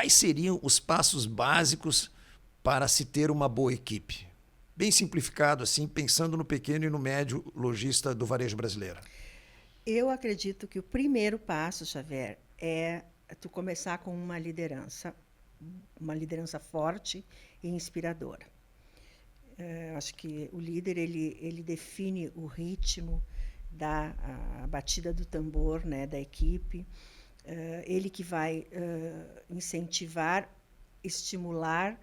quais seriam os passos básicos para se ter uma boa equipe? Bem simplificado, assim, pensando no pequeno e no médio lojista do varejo brasileiro. Eu acredito que o primeiro passo, Xavier, é tu começar com uma liderança forte e inspiradora. Acho que o líder ele define o ritmo a batida do tambor, né, da equipe. Ele que vai incentivar, estimular,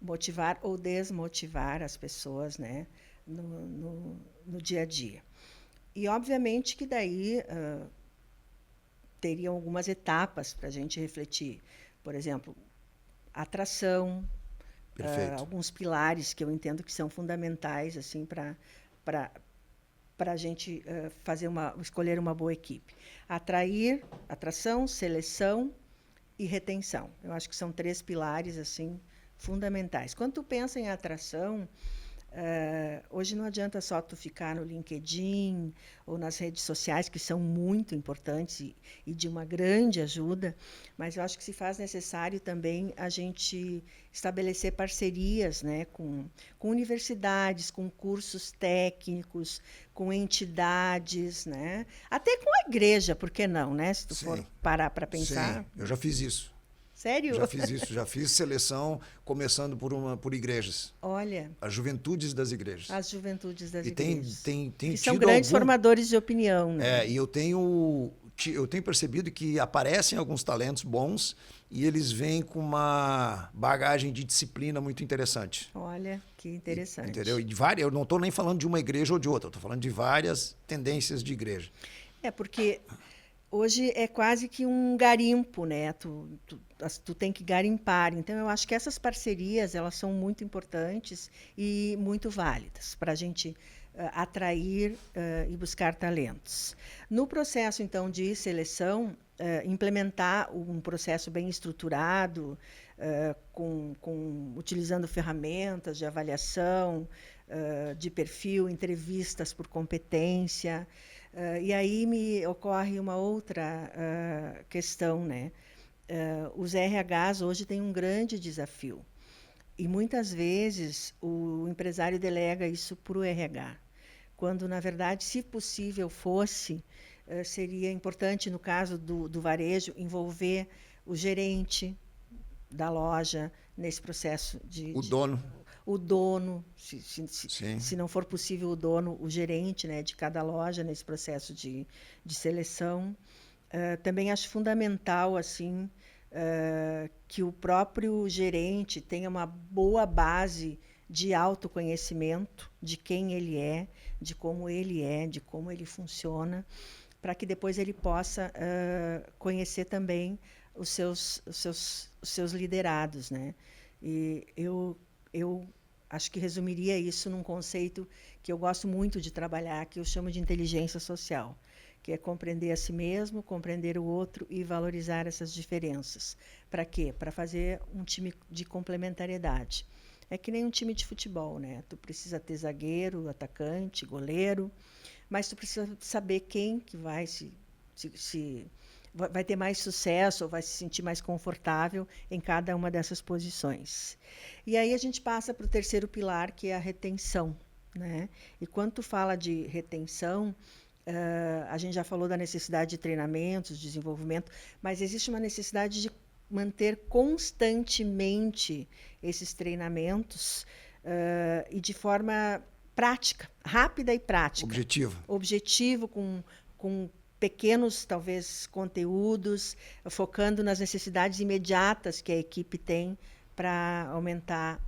motivar ou desmotivar as pessoas, né, no dia a dia. E, obviamente, que daí teriam algumas etapas para a gente refletir. Por exemplo, atração, Perfeito. alguns pilares que eu entendo que são fundamentais assim, para a gente escolher uma boa equipe. Atração, seleção e retenção. Eu acho que são 3 pilares assim, fundamentais. Quando tu pensa em atração, hoje não adianta só tu ficar no LinkedIn ou nas redes sociais, que são muito importantes e de uma grande ajuda, mas eu acho que se faz necessário também a gente estabelecer parcerias, né, com universidades, com cursos técnicos, com entidades, né, até com a igreja, por que não, né, se tu for Sim, parar para sim, pensar. eu já fiz isso. Sério? Já fiz isso, já fiz seleção começando por igrejas, Olha, as juventudes das igrejas. as juventudes das E tem, igrejas, tem, tem que são tido grandes algum. formadores de opinião, né? E eu tenho percebido que aparecem alguns talentos bons e eles vêm com uma bagagem de disciplina muito interessante. Olha, que interessante. Entendeu? E de várias, eu não estou nem falando de uma igreja ou de outra, eu estou falando de várias tendências de igreja. Porque hoje é quase que um garimpo, né? Tu tem que garimpar. Então, eu acho que essas parcerias elas são muito importantes e muito válidas para a gente atrair e buscar talentos. No processo, então, de seleção, implementar um processo bem estruturado, utilizando ferramentas de avaliação, de perfil, entrevistas por competência. E aí me ocorre uma outra questão, né? Os RHs hoje têm um grande desafio. E muitas vezes o empresário delega isso para o RH, quando, na verdade, se possível fosse, seria importante, no caso do varejo, envolver o gerente da loja nesse processo O dono. o dono, Sim. se não for possível o dono, o gerente, né, de cada loja nesse processo de seleção. Também acho fundamental assim que o próprio gerente tenha uma boa base de autoconhecimento de quem ele é, de como ele funciona, para que depois ele possa conhecer também os seus liderados, né? E eu acho que resumiria isso num conceito que eu gosto muito de trabalhar, que eu chamo de inteligência social, que é compreender a si mesmo, compreender o outro e valorizar essas diferenças. Para quê? Para fazer um time de complementariedade. É que nem um time de futebol, né? Tu precisa ter zagueiro, atacante, goleiro, mas tu precisa saber quem que vai vai ter mais sucesso ou vai se sentir mais confortável em cada uma dessas posições. E aí a gente passa para o terceiro pilar, que é a retenção, né? E quando tu fala de retenção, a gente já falou da necessidade de treinamentos, desenvolvimento, mas existe uma necessidade de manter constantemente esses treinamentos e de forma prática, rápida e prática. Objetivo, com pequenos, talvez, conteúdos, focando nas necessidades imediatas que a equipe tem para aumentar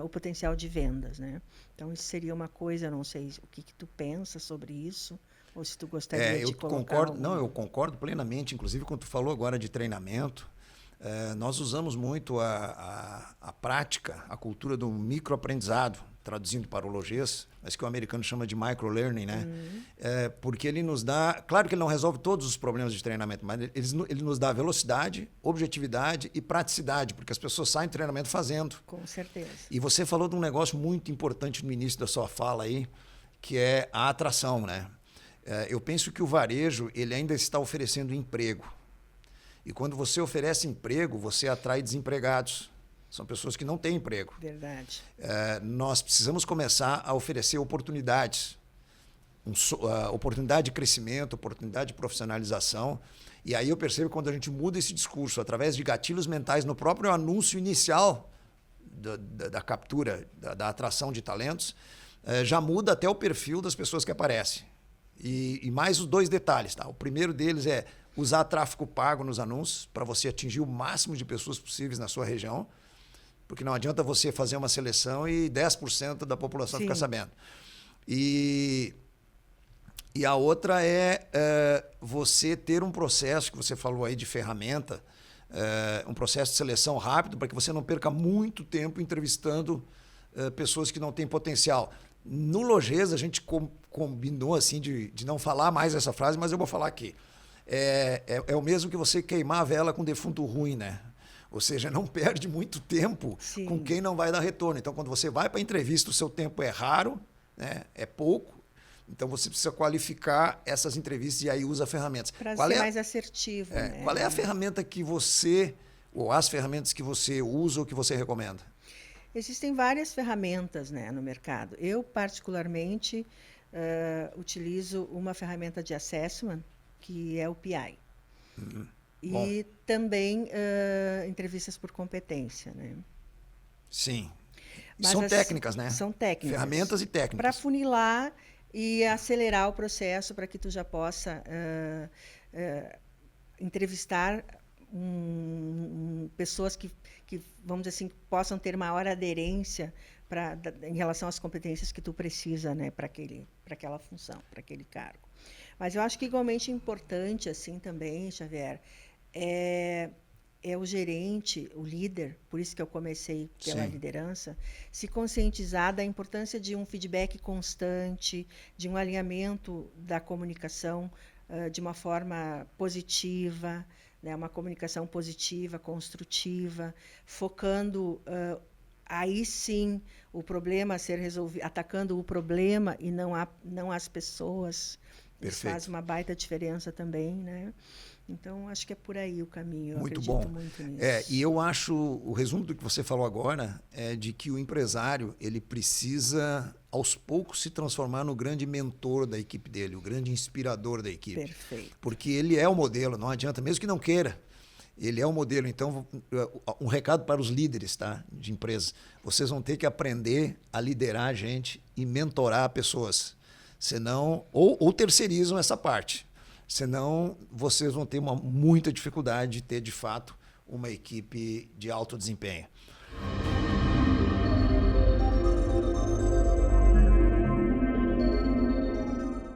o potencial de vendas, né? Então, isso seria uma coisa, não sei o que tu pensa sobre isso, ou se tu gostaria de colocar eu concordo plenamente, inclusive quando tu falou agora de treinamento, nós usamos muito a prática, a cultura do microaprendizado, traduzindo para o logês, mas que o americano chama de microlearning, né? Porque ele nos dá... Claro que ele não resolve todos os problemas de treinamento, mas ele nos dá velocidade, objetividade e praticidade, porque as pessoas saem do treinamento fazendo. Com certeza. E você falou de um negócio muito importante no início da sua fala aí, que é a atração, né? Eu penso que o varejo ele ainda está oferecendo emprego. E quando você oferece emprego, você atrai desempregados. São pessoas que não têm emprego. Verdade. Nós precisamos começar a oferecer oportunidades. Oportunidade de crescimento, oportunidade de profissionalização. E aí eu percebo que quando a gente muda esse discurso através de gatilhos mentais no próprio anúncio inicial da captura, da atração de talentos, já muda até o perfil das pessoas que aparecem. E mais os 2 detalhes. Tá? O primeiro deles é usar tráfego pago nos anúncios para você atingir o máximo de pessoas possíveis na sua região, porque não adianta você fazer uma seleção e 10% da população ficar sabendo. E a outra é você ter um processo, que você falou aí de ferramenta, um processo de seleção rápido, para que você não perca muito tempo entrevistando pessoas que não têm potencial. No Logesa, a gente combinou assim de não falar mais essa frase, mas eu vou falar aqui. É o mesmo que você queimar a vela com defunto ruim, né? Ou seja, não perde muito tempo com quem não vai dar retorno. Então, quando você vai para a entrevista, o seu tempo é raro, né? É pouco. Então, você precisa qualificar essas entrevistas e aí usa ferramentas. Para ser mais assertivo. Né? Qual é a ferramenta que você, ou as ferramentas que você usa ou que você recomenda? Existem várias ferramentas, né, no mercado. Eu, particularmente, utilizo uma ferramenta de assessment, que é o PI. E também entrevistas por competência. Né? Sim. São técnicas, né? São técnicas. Ferramentas e técnicas. Para funilar e acelerar o processo para que tu já possa entrevistar pessoas que, vamos dizer assim, possam ter maior aderência em relação às competências que tu precisa, né, para aquela função, para aquele cargo. Mas eu acho que igualmente importante assim também, Xavier, é o gerente, o líder, por isso que eu comecei pela liderança, se conscientizar da importância de um feedback constante, de um alinhamento da comunicação de uma forma positiva, né, uma comunicação positiva, construtiva, focando aí sim o problema a ser resolvido, atacando o problema e não as pessoas. Perfeito. Isso faz uma baita diferença também, né? Então, acho que é por aí o caminho. Muito bom. Muito nisso. E eu acho, o resumo do que você falou agora é de que o empresário ele precisa, aos poucos, se transformar no grande mentor da equipe dele, o grande inspirador da equipe. Perfeito. Porque ele é o modelo, não adianta, mesmo que não queira. Ele é o modelo. Então, um recado para os líderes, tá, de empresas. Vocês vão ter que aprender a liderar a gente e mentorar pessoas. Senão, ou terceirizam essa parte. Senão, vocês vão ter muita dificuldade de ter, de fato, uma equipe de alto desempenho.